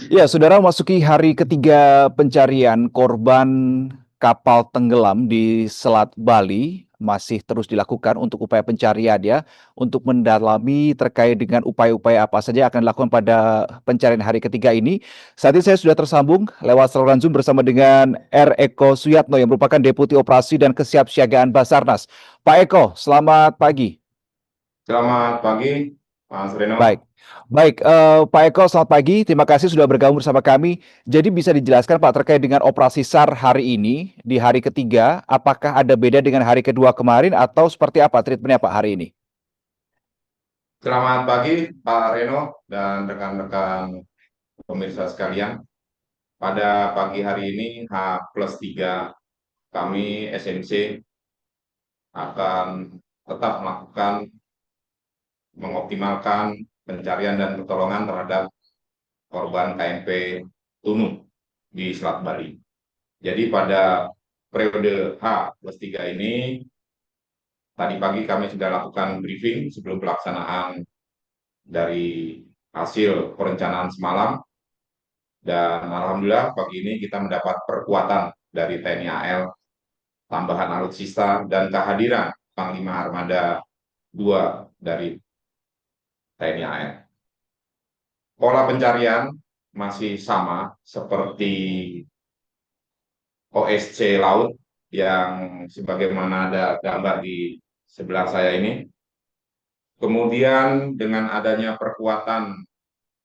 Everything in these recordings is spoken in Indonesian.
Ya, saudara memasuki hari ketiga pencarian korban kapal tenggelam di Selat Bali masih terus dilakukan untuk upaya pencarian ya, untuk mendalami terkait dengan upaya-upaya apa saja yang akan dilakukan pada pencarian hari ketiga ini. Saat ini saya sudah tersambung lewat saluran Zoom bersama dengan R. Eko Suyatno yang merupakan Deputi Operasi dan Kesiapsiagaan Basarnas. Pak Eko, selamat pagi. Selamat pagi, Mas Reno. Baik, baik, Pak Eko, selamat pagi. Terima kasih sudah bergabung bersama kami. Jadi bisa dijelaskan Pak terkait dengan operasi SAR hari ini di hari ketiga, apakah ada beda dengan hari kedua kemarin atau seperti apa treatmentnya Pak hari ini? Selamat pagi, Pak Reno dan rekan-rekan pemirsa sekalian. Pada pagi hari ini, H+3, kami SMC akan tetap melakukan mengoptimalkan pencarian dan pertolongan terhadap korban KMP Tunu di Selat Bali. Jadi pada periode H+3 ini, tadi pagi kami sudah lakukan briefing sebelum pelaksanaan dari hasil perencanaan semalam. Dan alhamdulillah pagi ini kita mendapat perkuatan dari TNI AL, tambahan alutsista, dan kehadiran Panglima Armada 2 dari TNI AL. Pola pencarian masih sama seperti OSC Laut yang sebagaimana ada gambar di sebelah saya ini. Kemudian dengan adanya perkuatan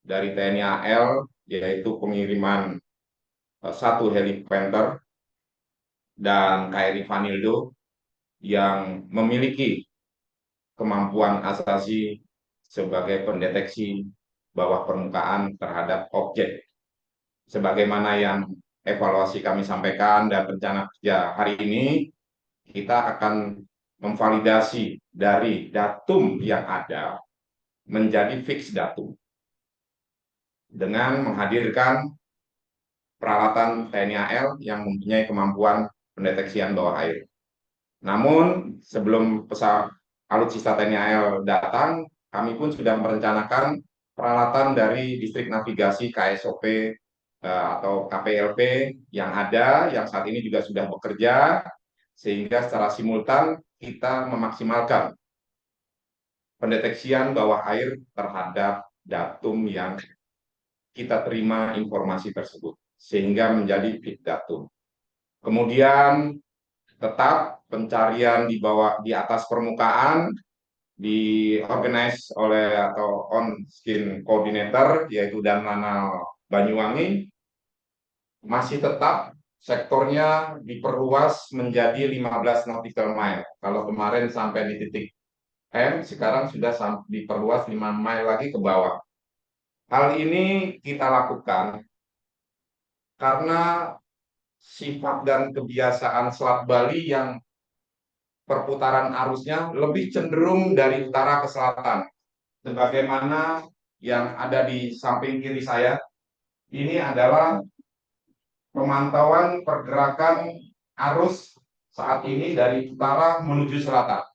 dari TNI AL, yaitu pengiriman satu helikopter dan KRI Vanildo yang memiliki kemampuan asasi sebagai pendeteksi bawah permukaan terhadap objek. Sebagaimana yang evaluasi kami sampaikan dan rencana kerja hari ini, kita akan memvalidasi dari datum yang ada menjadi fix datum dengan menghadirkan peralatan TNI AL yang mempunyai kemampuan pendeteksian bawah air. Namun sebelum pesawat alutsista TNI AL datang, kami pun sudah merencanakan peralatan dari distrik navigasi KSOP atau KPLP yang ada, yang saat ini juga sudah bekerja, sehingga secara simultan kita memaksimalkan pendeteksian bawah air terhadap datum yang kita terima informasi tersebut, sehingga menjadi big datum. Kemudian tetap pencarian di bawah di atas permukaan diorganize oleh atau on skin coordinator yaitu Danlanal Banyuwangi masih tetap sektornya diperluas menjadi 15 nautical mile. Kalau kemarin sampai di titik M, sekarang sudah diperluas 5 mile lagi ke bawah. Hal ini kita lakukan karena sifat dan kebiasaan Selat Bali yang perputaran arusnya lebih cenderung dari utara ke selatan. Sebagaimana yang ada di samping kiri saya, ini adalah pemantauan pergerakan arus saat ini dari utara menuju selatan.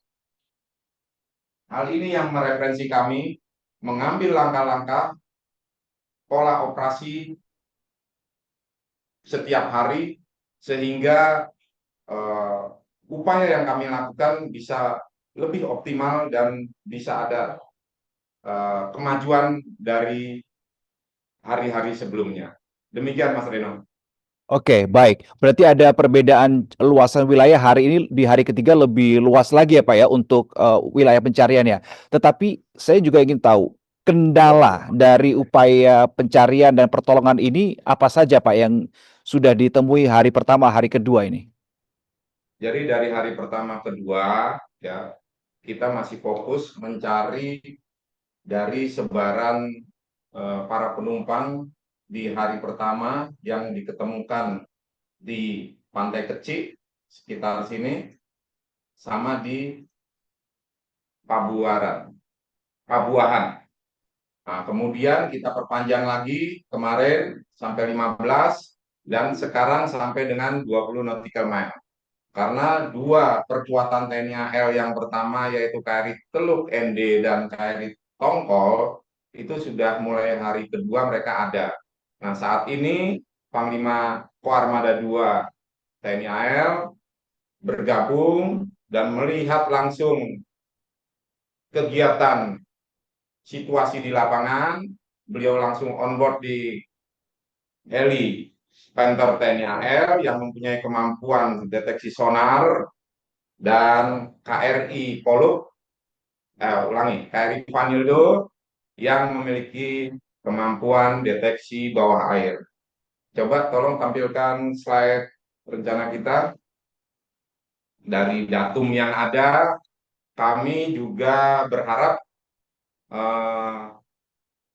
Hal ini yang mereferensi kami mengambil langkah-langkah pola operasi setiap hari sehingga uh, upaya yang kami lakukan bisa lebih optimal dan bisa ada kemajuan dari hari-hari sebelumnya. Demikian Mas Reno. Oke, baik. Berarti ada perbedaan luasan wilayah hari ini di hari ketiga lebih luas lagi ya Pak ya untuk wilayah pencariannya. Tetapi saya juga ingin tahu kendala dari upaya pencarian dan pertolongan ini apa saja Pak yang sudah ditemui hari pertama, hari kedua ini? Jadi dari hari pertama kedua ya kita masih fokus mencari dari sebaran para penumpang di hari pertama yang diketemukan di Pantai Kecil sekitar sini sama di Pabuaran, Pabuahan. Nah, kemudian kita perpanjang lagi kemarin sampai 15 dan sekarang sampai dengan 20 nautical mile. Karena dua perkuatan TNI AL yang pertama yaitu KRI Teluk ND dan KRI Tongkol itu sudah mulai hari kedua mereka ada. Nah, saat ini Panglima Koarmada 2 TNI AL bergabung dan melihat langsung kegiatan situasi di lapangan. Beliau langsung on board di heli Panther TNI AL yang mempunyai kemampuan deteksi sonar, dan KRI Polo, KRI Vanildo yang memiliki kemampuan deteksi bawah air. Coba tolong tampilkan slide rencana kita. Dari datum yang ada, kami juga berharap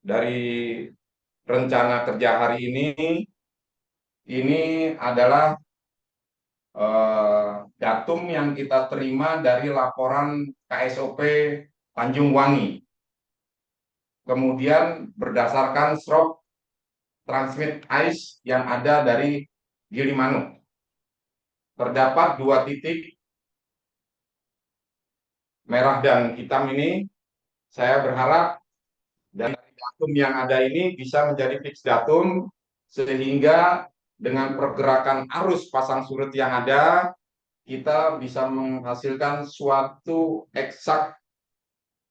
dari rencana kerja hari ini adalah datum yang kita terima dari laporan KSOP Tanjung Wangi. Kemudian berdasarkan stroke transmit ice yang ada dari Gilimanuk, terdapat 2 titik merah dan hitam ini. Saya berharap dari datum yang ada ini bisa menjadi fix datum, sehingga dengan pergerakan arus pasang surut yang ada, kita bisa menghasilkan suatu eksak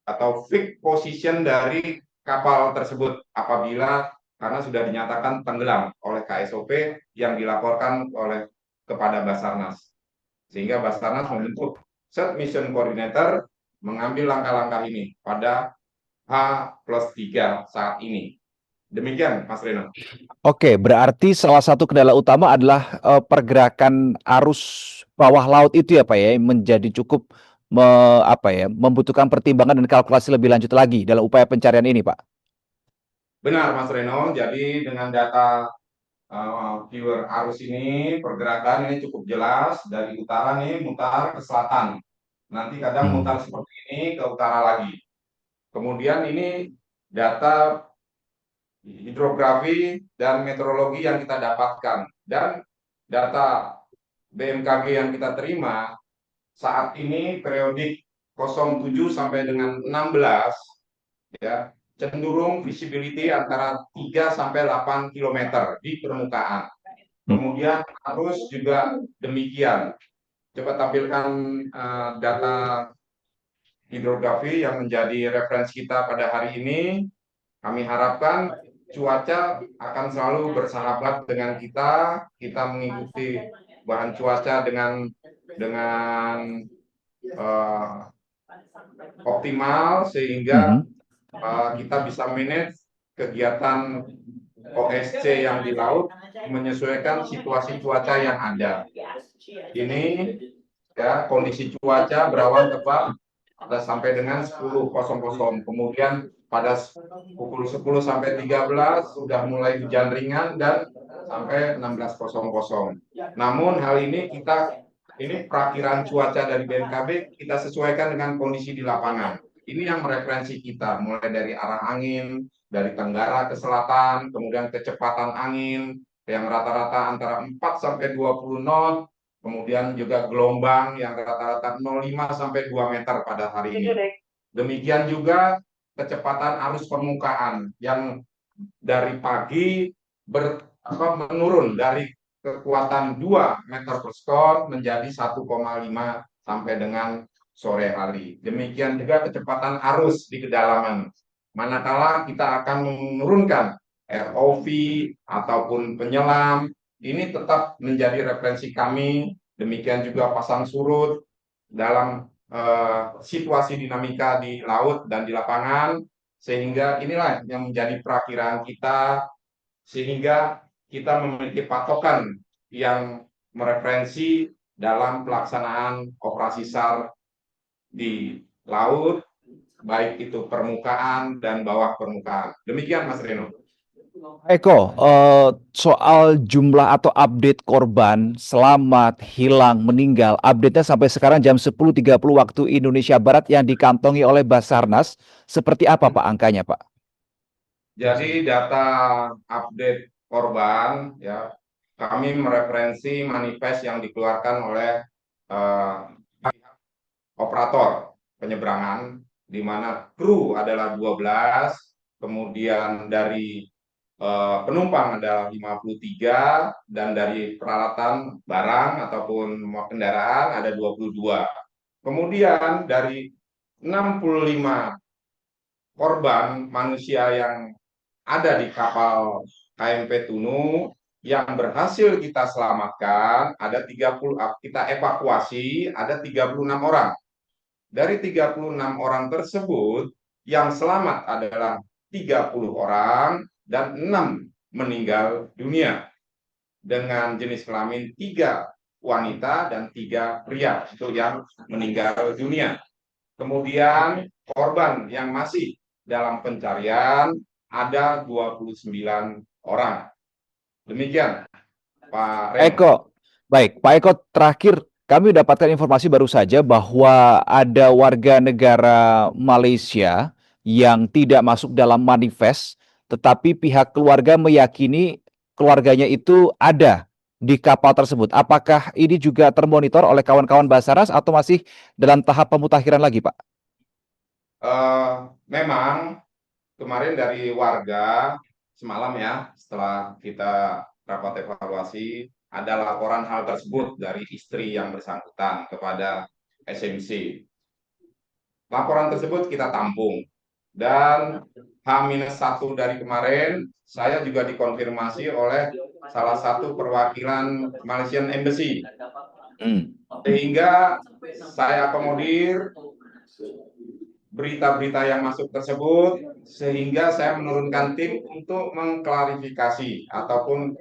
atau fix position dari kapal tersebut apabila karena sudah dinyatakan tenggelam oleh KSOP yang dilaporkan kepada Basarnas. Sehingga Basarnas membentuk set mission coordinator mengambil langkah-langkah ini pada H+3 saat ini. Demikian, Mas Reno. Oke, berarti salah satu kendala utama adalah pergerakan arus bawah laut itu ya Pak ya, yang menjadi cukup membutuhkan pertimbangan dan kalkulasi lebih lanjut lagi dalam upaya pencarian ini, Pak. Benar, Mas Reno. Jadi dengan data viewer arus ini, pergerakan ini cukup jelas. Dari utara nih mutar ke selatan. Nanti kadang Hmm. mutar seperti ini ke utara lagi. Kemudian ini data hidrografi dan meteorologi yang kita dapatkan. Dan data BMKG yang kita terima saat ini periodik 07 sampai dengan 16 ya, cenderung visibility antara 3 sampai 8 km di permukaan. Kemudian arus juga demikian. Coba tampilkan data hidrografi yang menjadi referensi kita pada hari ini. Kami harapkan cuaca akan selalu bersahabat dengan kita. Kita mengikuti bahan cuaca dengan optimal, sehingga Mhm. kita bisa manage kegiatan OSC yang di laut menyesuaikan situasi cuaca yang ada. Ini ya kondisi cuaca berawan tebal ada sampai dengan 10.00. Kemudian pada pukul 10 sampai 13 sudah mulai hujan ringan dan sampai 16.00. Namun hal ini perakiraan cuaca dari BMKG kita sesuaikan dengan kondisi di lapangan. Ini yang mereferensi kita, mulai dari arah angin, dari tenggara ke selatan, kemudian kecepatan angin yang rata-rata antara 4 sampai 20 knot, kemudian juga gelombang yang rata-rata 0,5 sampai 2 meter pada hari ini. Demikian juga kecepatan arus permukaan yang dari pagi menurun dari kekuatan 2 meter per sekon menjadi 1,5 sampai dengan sore hari. Demikian juga kecepatan arus di kedalaman. Manakala kita akan menurunkan ROV ataupun penyelam, ini tetap menjadi referensi kami. Demikian juga pasang surut dalam situasi dinamika di laut dan di lapangan, sehingga inilah yang menjadi perakiraan kita, sehingga kita memiliki patokan yang mereferensi dalam pelaksanaan operasi SAR di laut, baik itu permukaan dan bawah permukaan. Demikian, Mas Reno. Eko, soal jumlah atau update korban selamat, hilang, meninggal, update-nya sampai sekarang jam 10.30 waktu Indonesia Barat yang dikantongi oleh Basarnas, seperti apa Pak angkanya Pak? Jadi data update korban ya, kami mereferensi manifest yang dikeluarkan oleh eh, operator penyeberangan, di mana kru adalah 12, kemudian dari penumpang ada 53 dan dari peralatan barang ataupun kendaraan ada 22. Kemudian dari 65 korban manusia yang ada di kapal KMP Tunu yang berhasil kita selamatkan ada 30, kita evakuasi ada 36 orang. Dari 36 orang tersebut yang selamat adalah 30 orang dan 6 meninggal dunia dengan jenis kelamin 3 wanita dan 3 pria itu yang meninggal dunia. Kemudian korban yang masih dalam pencarian ada 29 orang. Demikian, Pak Reno. Eko, baik, Pak Eko, terakhir kami dapatkan informasi baru saja bahwa ada warga negara Malaysia yang tidak masuk dalam manifest, tetapi pihak keluarga meyakini keluarganya itu ada di kapal tersebut. Apakah ini juga termonitor oleh kawan-kawan Basarnas atau masih dalam tahap pemutakhiran lagi, Pak? Memang kemarin dari warga semalam ya, setelah kita rapat evaluasi, ada laporan hal tersebut dari istri yang bersangkutan kepada SMC. Laporan tersebut kita tampung dan H-1 dari kemarin saya juga dikonfirmasi oleh salah satu perwakilan Malaysian Embassy. Sehingga saya akomodir berita-berita yang masuk tersebut sehingga saya menurunkan tim untuk mengklarifikasi ataupun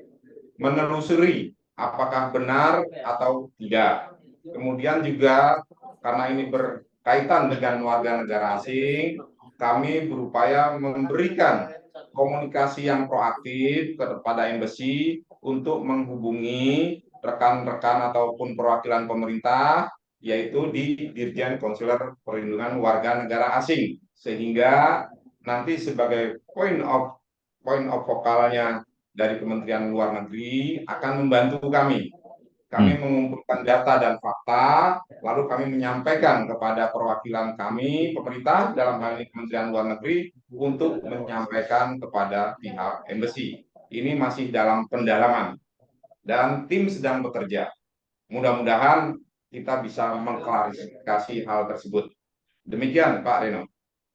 menelusuri apakah benar atau tidak. Kemudian juga karena ini berkaitan dengan warga negara asing, kami berupaya memberikan komunikasi yang proaktif kepada embassy untuk menghubungi rekan-rekan ataupun perwakilan pemerintah yaitu di Dirjen Konsuler Perlindungan Warga Negara Asing, sehingga nanti sebagai point of vokalnya dari Kementerian Luar Negeri akan membantu kami. Kami mengumpulkan data dan fakta, lalu kami menyampaikan kepada perwakilan kami, pemerintah dalam hal ini Kementerian Luar Negeri, untuk menyampaikan kepada pihak embassy. Ini masih dalam pendalaman dan tim sedang bekerja. Mudah-mudahan kita bisa mengklarifikasi hal tersebut. Demikian, Pak Reno.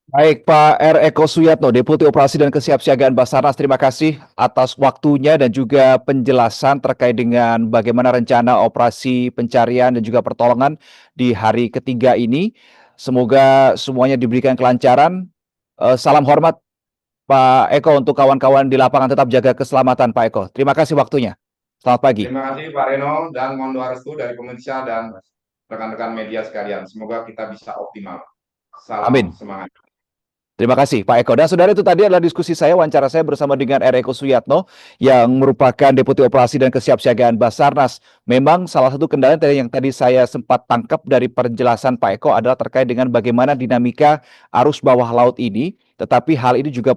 Baik, Pak R. Eko Suyatno, Deputi Operasi dan Kesiapsiagaan Basarnas, terima kasih atas waktunya dan juga penjelasan terkait dengan bagaimana rencana operasi pencarian dan juga pertolongan di hari ketiga ini. Semoga semuanya diberikan kelancaran. Salam hormat, Pak Eko, untuk kawan-kawan di lapangan. Tetap jaga keselamatan, Pak Eko. Terima kasih waktunya. Selamat pagi. Terima kasih, Pak Reno, dan mohon doa restu dari pemirsa dan rekan-rekan media sekalian. Semoga kita bisa optimal. Salam Amin. semangat. Terima kasih Pak Eko. Dan saudara, itu tadi adalah diskusi saya, wawancara saya bersama dengan R. Eko Suyatno yang merupakan Deputi Operasi dan Kesiapsiagaan Basarnas. Memang salah satu kendala yang tadi saya sempat tangkap dari penjelasan Pak Eko adalah terkait dengan bagaimana dinamika arus bawah laut ini. Tetapi hal ini juga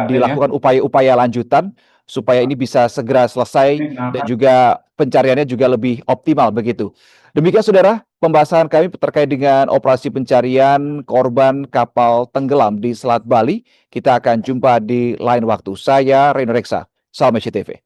dilakukan upaya-upaya lanjutan supaya ini bisa segera selesai dan juga pencariannya juga lebih optimal begitu. Demikian saudara, pembahasan kami terkait dengan operasi pencarian korban kapal tenggelam di Selat Bali. Kita akan jumpa di lain waktu. Saya Reno Reksa, Salam SCTV.